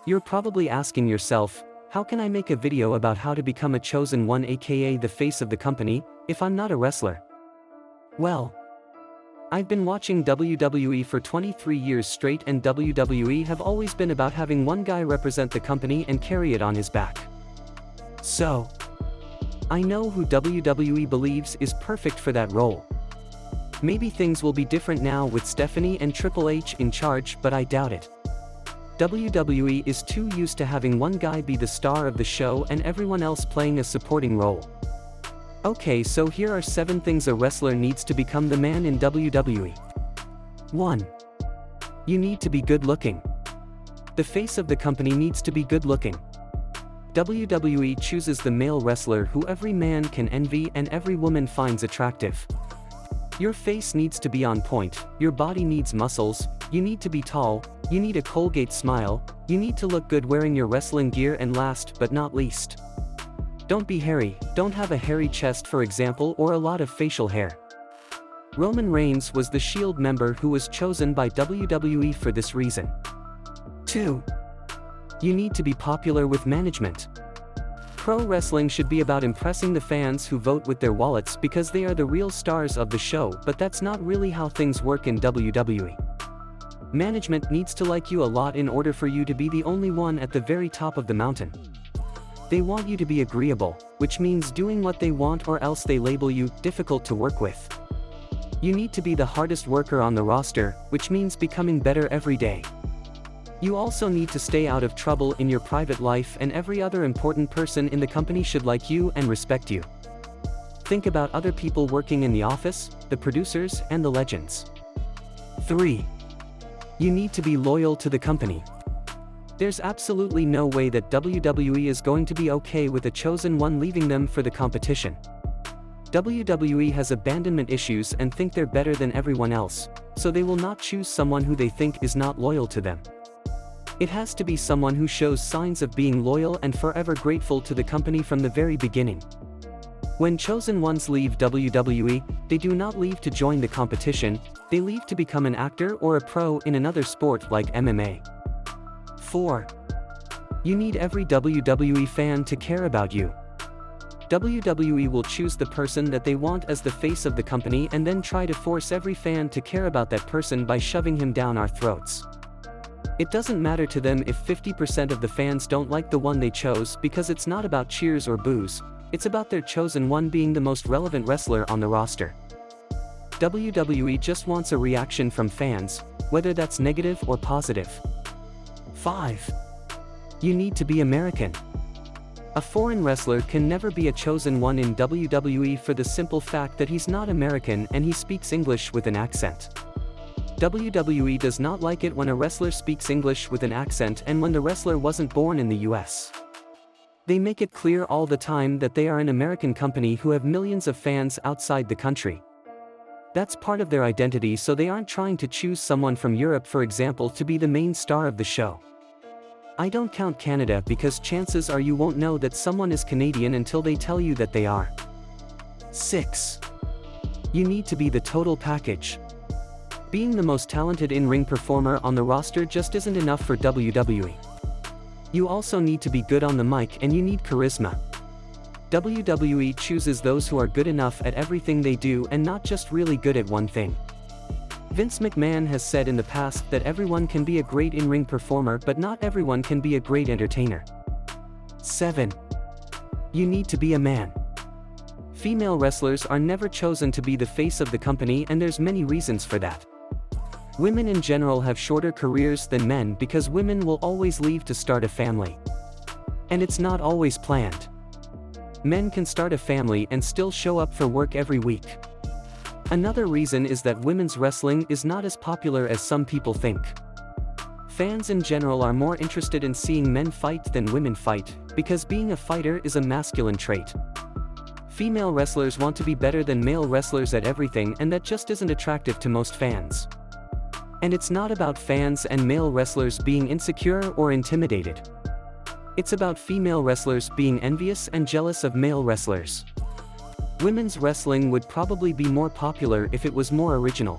You're probably asking yourself, how can I make a video about how to become a chosen one, aka the face of the company, if I'm not a wrestler? Well, I've been watching WWE for 23 years straight, and WWE have always been about having one guy represent the company and carry it on his back. So, I know who WWE believes is perfect for that role. Maybe things will be different now with Stephanie and Triple H in charge, but I doubt it. WWE is too used to having one guy be the star of the show and everyone else playing a supporting role. Okay, so here are 7 things a wrestler needs to become the man in WWE. 1. You need to be good looking. The face of the company needs to be good looking. WWE chooses the male wrestler who every man can envy and every woman finds attractive. Your face needs to be on point, your body needs muscles, you need to be tall, you need a Colgate smile, you need to look good wearing your wrestling gear, and last but not least, don't be hairy, don't have a hairy chest for example, or a lot of facial hair. Roman Reigns was the Shield member who was chosen by WWE for this reason. 2. You need to be popular with management. Pro wrestling should be about impressing the fans who vote with their wallets because they are the real stars of the show, but that's not really how things work in WWE. Management needs to like you a lot in order for you to be the only one at the very top of the mountain. They want you to be agreeable, which means doing what they want, or else they label you difficult to work with. You need to be the hardest worker on the roster, which means becoming better every day. You also need to stay out of trouble in your private life, and every other important person in the company should like you and respect you. Think about other people working in the office, the producers, and the legends. 3. You need to be loyal to the company. There's absolutely no way that WWE is going to be okay with a chosen one leaving them for the competition. WWE has abandonment issues and think they're better than everyone else, so they will not choose someone who they think is not loyal to them. It has to be someone who shows signs of being loyal and forever grateful to the company from the very beginning. When chosen ones leave WWE, they do not leave to join the competition, they leave to become an actor or a pro in another sport like MMA. 4. You need every WWE fan to care about you. WWE will choose the person that they want as the face of the company and then try to force every fan to care about that person by shoving him down our throats. It doesn't matter to them if 50% of the fans don't like the one they chose, because it's not about cheers or boos, it's about their chosen one being the most relevant wrestler on the roster. WWE just wants a reaction from fans, whether that's negative or positive. 5. You need to be American. A foreign wrestler can never be a chosen one in WWE for the simple fact that he's not American and he speaks English with an accent. WWE does not like it when a wrestler speaks English with an accent and when the wrestler wasn't born in the US. They make it clear all the time that they are an American company who have millions of fans outside the country. That's part of their identity, so they aren't trying to choose someone from Europe, for example, to be the main star of the show. I don't count Canada because chances are you won't know that someone is Canadian until they tell you that they are. 6. You need to be the total package. Being the most talented in-ring performer on the roster just isn't enough for WWE. You also need to be good on the mic and you need charisma. WWE chooses those who are good enough at everything they do and not just really good at one thing. Vince McMahon has said in the past that everyone can be a great in-ring performer, but not everyone can be a great entertainer. 7. You need to be a man. Female wrestlers are never chosen to be the face of the company, and there's many reasons for that. Women in general have shorter careers than men because women will always leave to start a family. And it's not always planned. Men can start a family and still show up for work every week. Another reason is that women's wrestling is not as popular as some people think. Fans in general are more interested in seeing men fight than women fight, because being a fighter is a masculine trait. Female wrestlers want to be better than male wrestlers at everything, and that just isn't attractive to most fans. And it's not about fans and male wrestlers being insecure or intimidated. It's about female wrestlers being envious and jealous of male wrestlers. Women's wrestling would probably be more popular if it was more original.